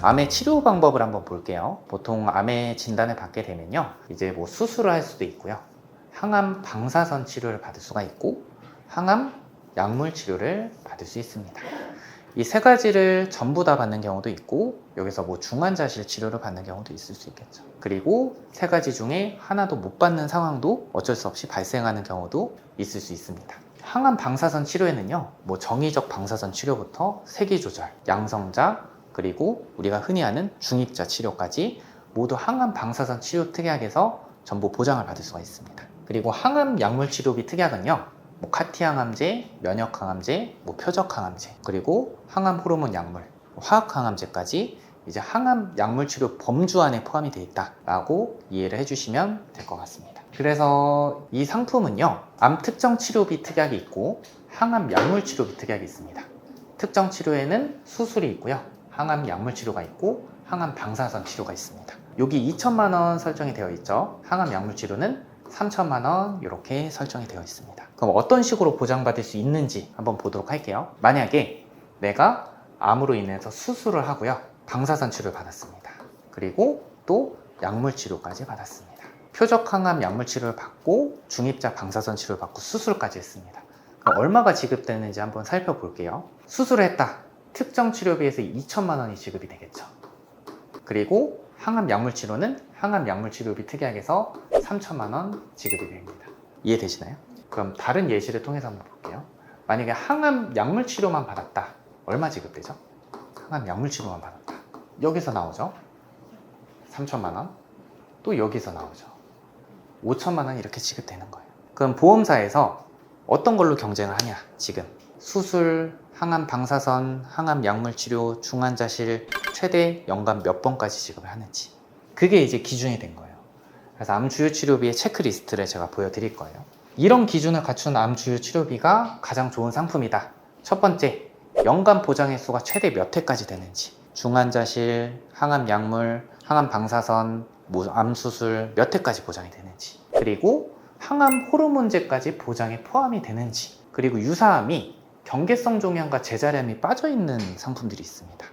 암의 치료 방법을 한번 볼게요. 보통 암의 진단을 받게 되면요, 이제 뭐 수술을 할 수도 있고요, 항암 방사선 치료를 받을 수가 있고, 항암 약물 치료를 받을 수 있습니다. 이 세 가지를 전부 다 받는 경우도 있고, 여기서 뭐 중환자실 치료를 받는 경우도 있을 수 있겠죠. 그리고 세 가지 중에 하나도 못 받는 상황도 어쩔 수 없이 발생하는 경우도 있을 수 있습니다. 항암 방사선 치료에는요, 뭐 정의적 방사선 치료부터 세기 조절, 양성자, 그리고 우리가 흔히 아는 중입자 치료까지 모두 항암 방사선 치료 특약에서 전부 보장을 받을 수가 있습니다. 그리고 항암 약물 치료비 특약은요, 뭐 카티 항암제, 면역 항암제, 뭐 표적 항암제, 그리고 항암 호르몬 약물, 화학 항암제까지 이제 항암 약물 치료 범주 안에 포함이 되어 있다라고 이해를 해주시면 될 것 같습니다. 그래서 이 상품은요, 암 특정 치료비 특약이 있고 항암 약물 치료비 특약이 있습니다. 특정 치료에는 수술이 있고요, 항암 약물 치료가 있고 항암 방사선 치료가 있습니다. 여기 2천만 원 설정이 되어 있죠. 항암 약물 치료는 3천만 원 이렇게 설정이 되어 있습니다. 그럼 어떤 식으로 보장받을 수 있는지 한번 보도록 할게요. 만약에 내가 암으로 인해서 수술을 하고요, 방사선 치료를 받았습니다. 그리고 또 약물 치료까지 받았습니다. 표적 항암 약물 치료를 받고 중입자 방사선 치료를 받고 수술까지 했습니다. 그럼 얼마가 지급되는지 한번 살펴볼게요. 수술을 했다. 특정 치료비에서 2천만 원이 지급이 되겠죠. 그리고 항암 약물 치료는 항암 약물 치료비 특약에서 3천만 원 지급이 됩니다. 이해되시나요? 그럼 다른 예시를 통해서 한번 볼게요. 만약에 항암 약물 치료만 받았다. 얼마 지급되죠? 항암 약물 치료만 받았다. 여기서 나오죠. 3천만 원. 또 여기서 나오죠. 5천만 원 이렇게 지급되는 거예요. 그럼 보험사에서 어떤 걸로 경쟁을 하냐? 지금 수술, 항암 방사선, 항암 약물 치료, 중환자실 최대 연간 몇 번까지 지급을 하는지, 그게 이제 기준이 된 거예요. 그래서 암 주요 치료비의 체크리스트를 제가 보여드릴 거예요. 이런 기준을 갖춘 암 주요 치료비가 가장 좋은 상품이다. 첫 번째, 연간 보장 횟수가 최대 몇 회까지 되는지, 중환자실, 항암 약물, 항암 방사선, 암 수술 몇 회까지 보장이 되는지, 그리고 항암 호르몬제까지 보장에 포함이 되는지, 그리고 유사암이 경계성 종양과 제자리암이 빠져있는 상품들이 있습니다.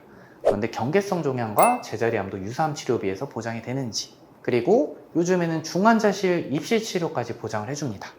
그런데 경계성 종양과 제자리암도 유사암 치료비에서 보장이 되는지, 그리고 요즘에는 중환자실 입실 치료까지 보장을 해줍니다.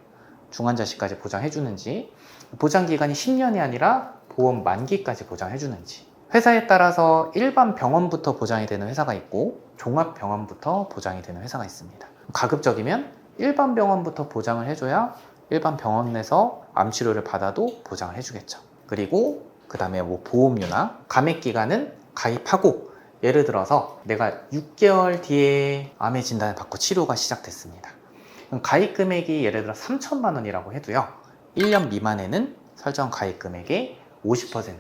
중환자실까지 보장해주는지, 보장기간이 10년이 아니라 보험 만기까지 보장해주는지, 회사에 따라서 일반 병원부터 보장이 되는 회사가 있고 종합병원부터 보장이 되는 회사가 있습니다. 가급적이면 일반 병원부터 보장을 해줘야 일반 병원 내서 암 치료를 받아도 보장을 해주겠죠. 그리고 그 다음에 뭐 보험료나 감액기간은 가입하고, 예를 들어서 내가 6개월 뒤에 암의 진단을 받고 치료가 시작됐습니다. 그럼 가입 금액이 예를 들어 3천만 원이라고 해도요, 1년 미만에는 설정 가입 금액의 50%,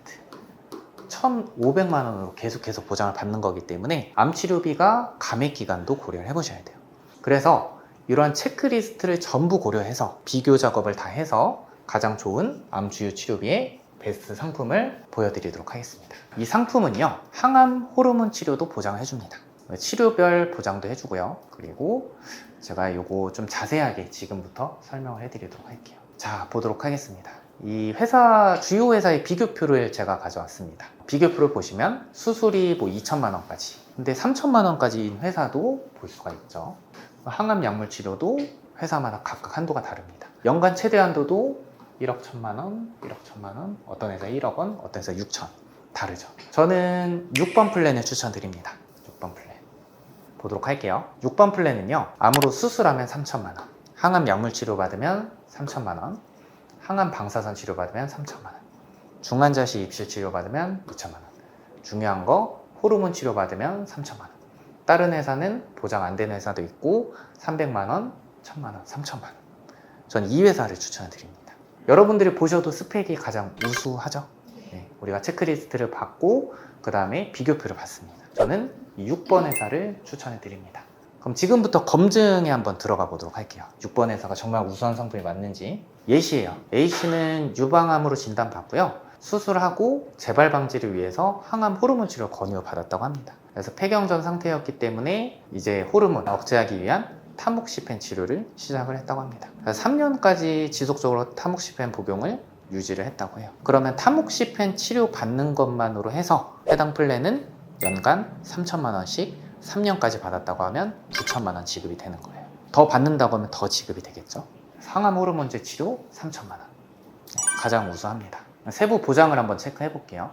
1,500만 원으로 계속해서 보장을 받는 거기 때문에 암 치료비가 감액 기간도 고려를 해보셔야 돼요. 그래서 이러한 체크리스트를 전부 고려해서 비교 작업을 다 해서 가장 좋은 암 주요 치료비의 베스트 상품을 보여드리도록 하겠습니다. 이 상품은요, 항암 호르몬 치료도 보장을 해줍니다. 치료별 보장도 해주고요. 그리고 제가 요거 좀 자세하게 지금부터 설명을 해드리도록 할게요. 자, 보도록 하겠습니다. 이 회사, 주요 회사의 비교표를 제가 가져왔습니다. 비교표를 보시면 수술이 뭐 2천만 원까지, 근데 3천만 원까지인 회사도 볼 수가 있죠. 항암 약물 치료도 회사마다 각각 한도가 다릅니다. 연간 최대 한도도 1억 1천만 원, 1억 1천만 원, 어떤 회사 1억 원, 어떤 회사 6천, 다르죠. 저는 6번 플랜을 추천드립니다. 6번 플랜 보도록 할게요. 6번 플랜은요, 암으로 수술하면 3천만 원, 항암 약물 치료 받으면 3천만 원, 항암 방사선 치료 받으면 3천만 원, 중환자실 입실 치료 받으면 2천만 원, 중요한 거 호르몬 치료 받으면 3천만 원. 다른 회사는 보장 안 되는 회사도 있고 300만 원, 1,000만 원, 3천만 원. 전 이 회사를 추천을 드립니다. 여러분들이 보셔도 스펙이 가장 우수하죠. 네, 우리가 체크리스트를 받고 그 다음에 비교표를 받습니다. 저는 이 6번 회사를 추천해 드립니다. 그럼 지금부터 검증에 한번 들어가 보도록 할게요. 6번 회사가 정말 우수한 상품이 맞는지. 예시예요. A씨는 유방암으로 진단받고요, 수술하고 재발 방지를 위해서 항암 호르몬 치료 권유를 받았다고 합니다. 그래서 폐경전 상태였기 때문에 이제 호르몬 억제하기 위한 타목시펜 치료를 시작을 했다고 합니다. 그래서 3년까지 지속적으로 타목시펜 복용을 유지를 했다고 해요. 그러면 타목시펜 치료 받는 것만으로 해서 해당 플랜은 연간 3천만 원씩 3년까지 받았다고 하면 9천만 원 지급이 되는 거예요. 더 받는다고 하면 더 지급이 되겠죠. 항암 호르몬제 치료 3천만 원. 네, 가장 우수합니다. 세부 보장을 한번 체크해 볼게요.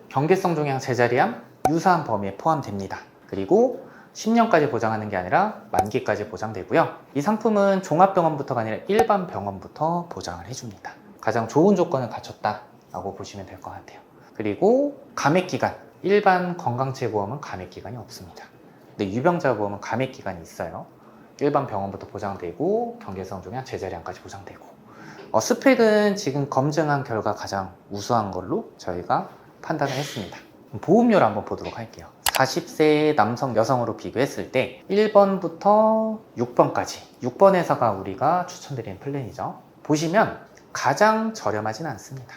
경계성 종양 제자리암 유사한 범위에 포함됩니다. 그리고 10년까지 보장하는 게 아니라 만기까지 보장되고요. 이 상품은 종합병원부터가 아니라 일반 병원부터 보장을 해줍니다. 가장 좋은 조건을 갖췄다라고 보시면 될 것 같아요. 그리고 감액기간, 일반 건강체보험은 감액기간이 없습니다. 근데 유병자보험은 감액기간이 있어요. 일반 병원부터 보장되고 경계성 종양 제자리암까지 보장되고 스펙은 지금 검증한 결과 가장 우수한 걸로 저희가 판단을 했습니다. 보험료를 한번 보도록 할게요. 40세 남성, 여성으로 비교했을 때 1번부터 6번까지 6번 회사가 우리가 추천드리는 플랜이죠. 보시면 가장 저렴하진 않습니다.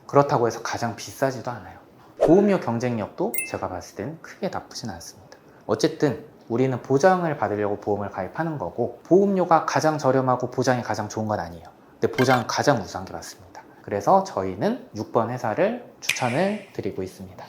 그렇다고 해서 가장 비싸지도 않아요. 보험료 경쟁력도 제가 봤을 때는 크게 나쁘진 않습니다. 어쨌든 우리는 보장을 받으려고 보험을 가입하는 거고 보험료가 가장 저렴하고 보장이 가장 좋은 건 아니에요. 근데 보장은 가장 우수한 게 맞습니다. 그래서 저희는 6번 회사를 추천을 드리고 있습니다.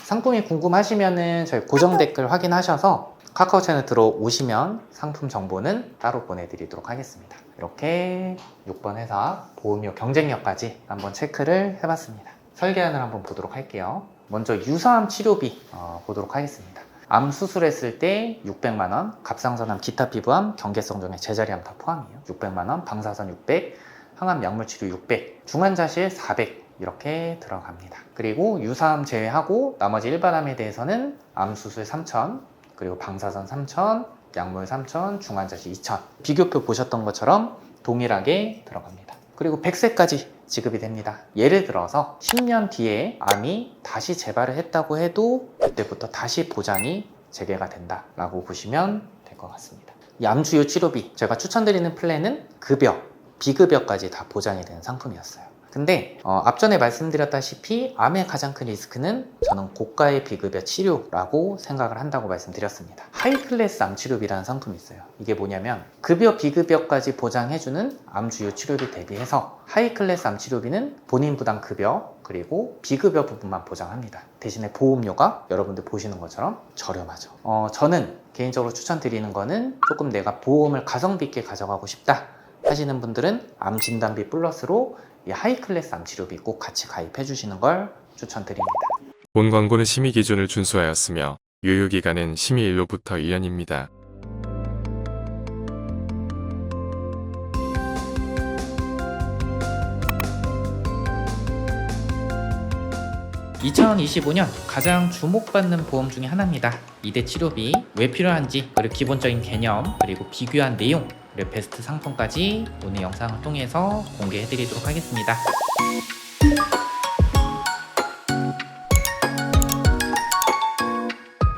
상품이 궁금하시면은 저희 고정 댓글 확인하셔서 카카오 채널 들어오시면 상품 정보는 따로 보내드리도록 하겠습니다. 이렇게 6번 회사 보험료 경쟁력까지 한번 체크를 해봤습니다. 설계안을 한번 보도록 할게요. 먼저 유사암 치료비 보도록 하겠습니다. 암 수술했을 때 600만 원, 갑상선암, 기타 피부암, 경계성 종양 제자리암 다 포함이에요. 600만 원, 방사선 600, 항암 약물 치료 600, 중환자실 400 이렇게 들어갑니다. 그리고 유사암 제외하고 나머지 일반암에 대해서는 암 수술 3,000, 그리고 방사선 3,000, 약물 3,000, 중환자실 2,000. 비교표 보셨던 것처럼 동일하게 들어갑니다. 그리고 100세까지 지급이 됩니다. 예를 들어서 10년 뒤에 암이 다시 재발을 했다고 해도 그때부터 다시 보장이 재개가 된다라고 보시면 될 것 같습니다. 이 암 주요 치료비 제가 추천드리는 플랜은 급여, 비급여까지 다 보장이 되는 상품이었어요. 근데 앞전에 말씀드렸다시피 암의 가장 큰 리스크는 저는 고가의 비급여 치료라고 생각을 한다고 말씀드렸습니다. 하이클래스 암 치료비라는 상품이 있어요. 이게 뭐냐면 급여, 비급여까지 보장해주는 암 주요 치료비 대비해서 하이클래스 암 치료비는 본인 부담 급여 그리고 비급여 부분만 보장합니다. 대신에 보험료가 여러분들 보시는 것처럼 저렴하죠. 저는 개인적으로 추천드리는 거는 조금 내가 보험을 가성비 있게 가져가고 싶다 하시는 분들은 암 진단비 플러스로 이 하이클래스 암 치료비 꼭 같이 가입해 주시는 걸 추천드립니다. 본 광고는 심의 기준을 준수하였으며 유효기간은 심의일로부터 1년입니다. (2025년) 가장 주목받는 보험 중에 하나입니다. 2대 치료비 왜 필요한지 그리고 기본적인 개념 그리고 비교한 내용 그리고 베스트 상품까지 오늘 영상을 통해서 공개해 드리도록 하겠습니다.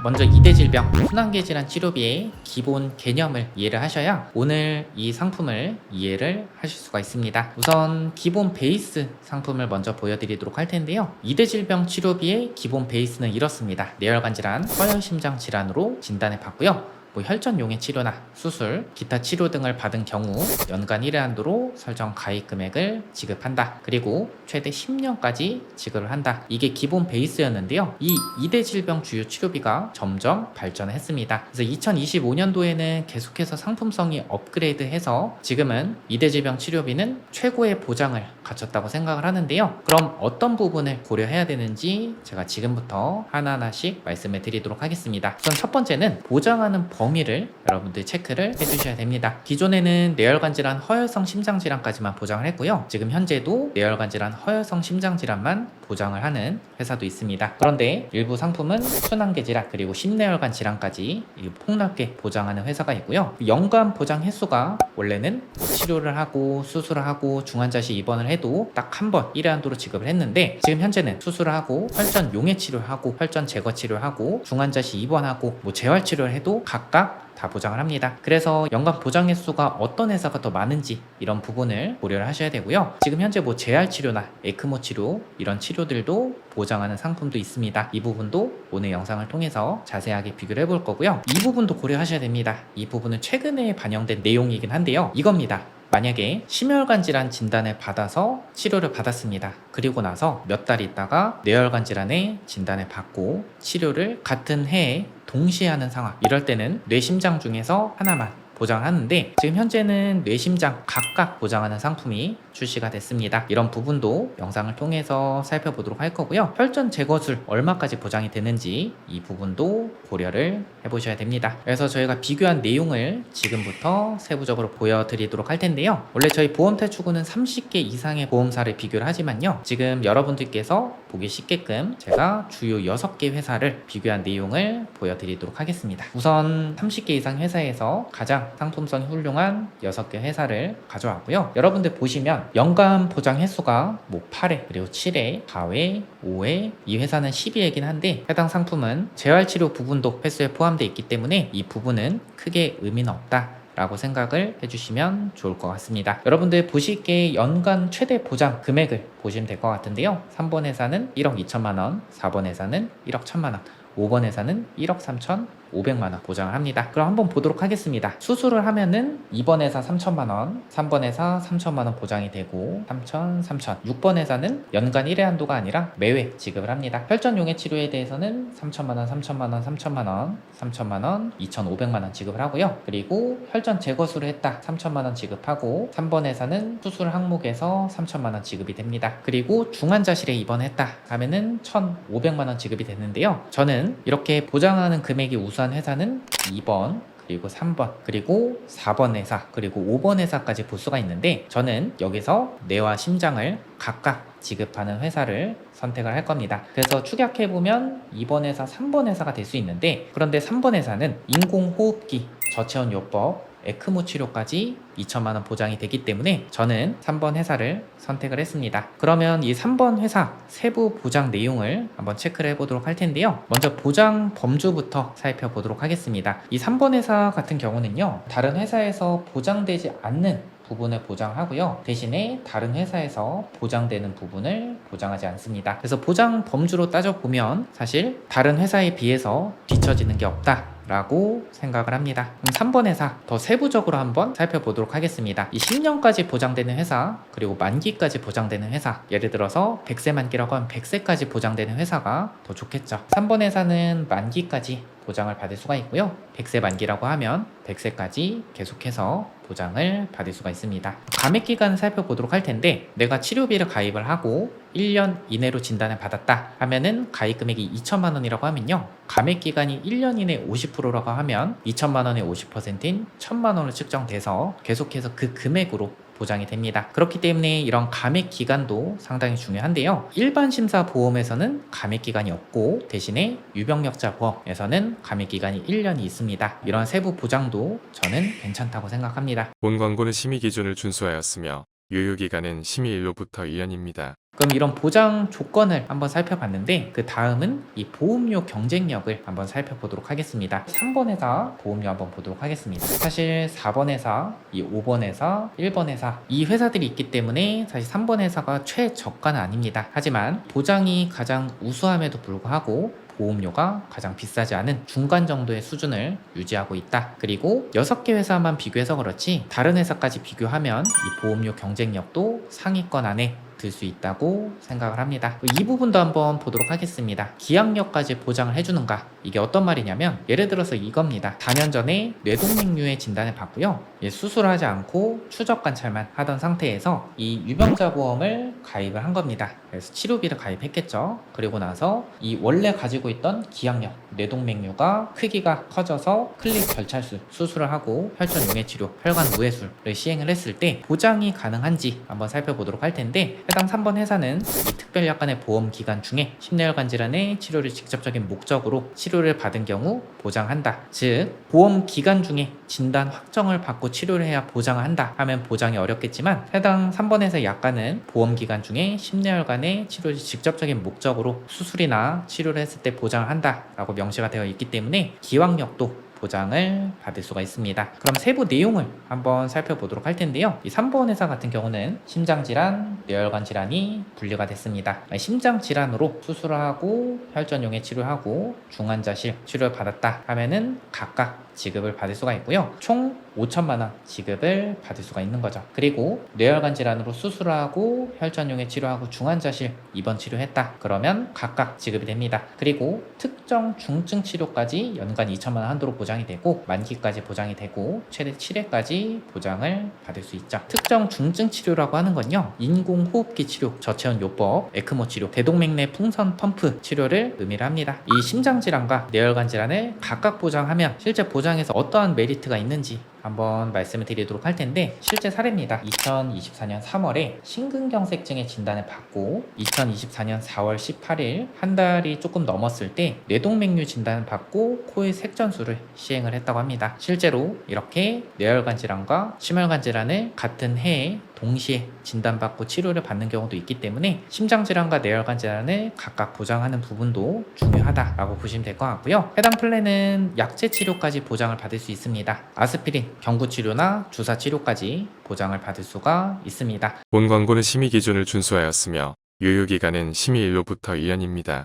먼저 2대 질병, 순환계 질환 치료비의 기본 개념을 이해를 하셔야 오늘 이 상품을 이해를 하실 수가 있습니다. 우선 기본 베이스 상품을 먼저 보여드리도록 할 텐데요. 2대 질병 치료비의 기본 베이스는 이렇습니다. 뇌혈관 질환, 서열심장 질환으로 진단을 받고요. 혈전용해 치료나 수술, 기타 치료 등을 받은 경우 연간 1회 한도로 설정 가입 금액을 지급한다. 그리고 최대 10년까지 지급을 한다. 이게 기본 베이스였는데요. 이 2대 질병 주요 치료비가 점점 발전을 했습니다. 그래서 2025년도에는 계속해서 상품성이 업그레이드해서 지금은 2대 질병 치료비는 최고의 보장을 갖췄다고 생각을 하는데요. 그럼 어떤 부분을 고려해야 되는지 제가 지금부터 하나하나씩 말씀을 드리도록 하겠습니다. 우선 첫 번째는 보장하는 범위를 여러분들 체크를 해주셔야 됩니다. 기존에는 뇌혈관 질환, 허혈성 심장 질환까지만 보장을 했고요. 지금 현재도 뇌혈관 질환, 허혈성 심장 질환만 보장을 하는 회사도 있습니다. 그런데 일부 상품은 순환계 질환 그리고 심뇌혈관 질환까지 폭넓게 보장하는 회사가 있고요. 연간 보장 횟수가 원래는 치료를 하고 수술을 하고 중환자실 입원을 해도 딱 한 번 1회 한도로 지급을 했는데 지금 현재는 수술을 하고 혈전 용해 치료를 하고 혈전 제거 치료를 하고 중환자실 입원하고 재활 치료를 해도 각각 다 보장을 합니다. 그래서 연간 보장 횟수가 어떤 회사가 더 많은지 이런 부분을 고려를 하셔야 되고요. 지금 현재 재활 치료나 에크모 치료 이런 치료들도 보장하는 상품도 있습니다. 이 부분도 오늘 영상을 통해서 자세하게 비교를 해볼 거고요. 이 부분도 고려하셔야 됩니다. 이 부분은 최근에 반영된 내용이긴 한데요. 이겁니다. 만약에 심혈관 질환 진단을 받아서 치료를 받았습니다. 그리고 나서 몇 달 있다가 뇌혈관 질환의 진단을 받고 치료를 같은 해에 동시에 하는 상황, 이럴 때는 뇌심장 중에서 하나만 보장하는데, 지금 현재는 뇌심장 각각 보장하는 상품이 출시가 됐습니다. 이런 부분도 영상을 통해서 살펴보도록 할 거고요. 혈전 제거술 얼마까지 보장이 되는지 이 부분도 고려를 해보셔야 됩니다. 그래서 저희가 비교한 내용을 지금부터 세부적으로 보여드리도록 할 텐데요. 원래 저희 보험탈출구는 30개 이상의 보험사를 비교를 하지만요, 지금 여러분들께서 보기 쉽게끔 제가 주요 6개 회사를 비교한 내용을 보여드리도록 하겠습니다. 우선 30개 이상 회사에서 가장 상품성이 훌륭한 6개 회사를 가져왔고요. 여러분들 보시면 연간 보장 횟수가 뭐 8회, 그리고 7회, 4회, 5회, 이 회사는 12회이긴 한데 해당 상품은 재활치료 부분도 횟수에 포함되어 있기 때문에 이 부분은 크게 의미는 없다 라고 생각을 해주시면 좋을 것 같습니다. 여러분들 보시기에 연간 최대 보장 금액을 보시면 될 것 같은데요. 3번 회사는 1억 2천만원, 4번 회사는 1억 1천만원, 5번 회사는 1억 3,500만원 보장을 합니다. 그럼 한번 보도록 하겠습니다. 수술을 하면은 2번 회사 3천만원, 3번 회사 3천만원 보장이 되고 3천, 6번 회사는 연간 1회 한도가 아니라 매회 지급을 합니다. 혈전용해 치료에 대해서는 3천만원, 3천만원, 3천만원, 3천만원, 2,500만원 지급을 하고요. 그리고 혈전 제거술을 했다, 3천만원 지급하고 3번 회사는 수술 항목에서 3천만원 지급이 됩니다. 그리고 중환자실에 입원했다 하면은 1,500만원 지급이 되는데요. 저는 이렇게 보장하는 금액이 우수한 회사는 2번, 그리고 3번, 그리고 4번 회사, 그리고 5번 회사까지 볼 수가 있는데, 저는 여기서 뇌와 심장을 각각 지급하는 회사를 선택을 할 겁니다. 그래서 축약해보면 2번 회사, 3번 회사가 될 수 있는데, 그런데 3번 회사는 인공호흡기, 저체온요법, 에크모 치료까지 2천만원 보장이 되기 때문에 저는 3번 회사를 선택을 했습니다. 그러면 이 3번 회사 세부 보장 내용을 한번 체크를 해보도록 할 텐데요. 먼저 보장 범주부터 살펴보도록 하겠습니다. 이 3번 회사 같은 경우는요, 다른 회사에서 보장되지 않는 부분을 보장하고요, 대신에 다른 회사에서 보장되는 부분을 보장하지 않습니다. 그래서 보장 범주로 따져보면 사실 다른 회사에 비해서 뒤처지는 게 없다 라고 생각을 합니다. 그럼 3번 회사 더 세부적으로 한번 살펴보도록 하겠습니다. 이 10년까지 보장되는 회사, 그리고 만기까지 보장되는 회사, 예를 들어서 100세 만기라고 하면 100세까지 보장되는 회사가 더 좋겠죠. 3번 회사는 만기까지 보장을 받을 수가 있고요, 100세 만기라고 하면 100세까지 계속해서 보장을 받을 수가 있습니다. 감액 기간을 살펴보도록 할 텐데, 내가 치료비를 가입을 하고 1년 이내로 진단을 받았다 하면은 가입 금액이 2천만 원이라고 하면요, 감액 기간이 1년 이내 50%라고 하면 2천만 원의 50%인 1천만 원으로 측정돼서 계속해서 그 금액으로 보장이 됩니다. 그렇기 때문에 이런 감액 기간도 상당히 중요한데요, 일반 심사 보험에서는 감액 기간이 없고 대신에 유병력자 보험에서는 감액 기간이 1년이 있습니다. 이런 세부 보장도 저는 괜찮다고 생각합니다. 본 광고는 심의 기준을 준수하였으며 유효기간은 심의일로부터 1년입니다. 그럼 이런 보장 조건을 한번 살펴봤는데, 그 다음은 이 보험료 경쟁력을 한번 살펴보도록 하겠습니다. 3번 회사 보험료 한번 보도록 하겠습니다. 사실 4번 회사, 이 5번 회사, 1번 회사, 이 회사들이 있기 때문에 사실 3번 회사가 최저가는 아닙니다. 하지만 보장이 가장 우수함에도 불구하고 보험료가 가장 비싸지 않은 중간 정도의 수준을 유지하고 있다. 그리고 6개 회사만 비교해서 그렇지 다른 회사까지 비교하면 이 보험료 경쟁력도 상위권 안에 들 수 있다고 생각을 합니다. 이 부분도 한번 보도록 하겠습니다. 기약력까지 보장을 해주는가? 이게 어떤 말이냐면, 예를 들어서 이겁니다. 4년 전에 뇌동맥류의 진단을 받고요, 수술을 하지 않고 추적 관찰만 하던 상태에서 이 유병자 보험을 가입을 한 겁니다. 그래서 치료비를 가입했겠죠. 그리고 나서 이 원래 가지고 있던 기약력, 뇌동맥류가 크기가 커져서 클릭 결찰술 수술을 하고 혈전 용해 치료, 혈관 우회술을 시행을 했을 때 보장이 가능한지 한번 살펴보도록 할 텐데, 해당 3번 회사는 이 특별약관의 보험 기간 중에 심뇌혈관 질환의 치료를 직접적인 목적으로 치료를 받은 경우 보장한다. 즉 보험 기간 중에 진단 확정을 받고 치료를 해야 보장을 한다 하면 보장이 어렵겠지만, 해당 3번 회사 약관은 보험 기간 중에 심뇌혈관의 치료를 직접적인 목적으로 수술이나 치료를 했을 때 보장을 한다 라고 명시가 되어 있기 때문에 기왕력도 보장을 받을 수가 있습니다. 그럼 세부 내용을 한번 살펴보도록 할 텐데요, 이 3번 회사 같은 경우는 심장질환, 뇌혈관 질환이 분류가 됐습니다. 심장질환으로 수술을 하고 혈전용해 치료하고 중환자실 치료를 받았다 하면은 각각 지급을 받을 수가 있고요, 총 5천만 원 지급을 받을 수가 있는 거죠. 그리고 뇌혈관 질환으로 수술하고 혈전용에 치료하고 중환자실 입원 치료했다. 그러면 각각 지급이 됩니다. 그리고 특정 중증 치료까지 연간 2천만 원 한도로 보장이 되고 만기까지 보장이 되고 최대 7회까지 보장을 받을 수 있죠. 특정 중증 치료라고 하는 건요. 인공호흡기 치료, 저체온 요법, 에크모 치료, 대동맥내 풍선 펌프 치료를 의미를 합니다. 이 심장질환과 뇌혈관 질환을 각각 보장하면 실제 보장에서 어떠한 메리트가 있는지 한번 말씀을 드리도록 할 텐데 실제 사례입니다. 2024년 3월에 심근경색증의 진단을 받고 2024년 4월 18일 한 달이 조금 넘었을 때 뇌동맥류 진단을 받고 코의 색전술을 시행을 했다고 합니다. 실제로 이렇게 뇌혈관 질환과 심혈관 질환을 같은 해에 동시에 진단받고 치료를 받는 경우도 있기 때문에 심장질환과 뇌혈관 질환을 각각 보장하는 부분도 중요하다라고 보시면 될 것 같고요. 해당 플랜은 약제 치료까지 보장을 받을 수 있습니다. 아스피린, 경구치료나 주사치료까지 보장을 받을 수가 있습니다. 본 광고는 심의 기준을 준수하였으며 유효기간은 심의일로부터 1년입니다.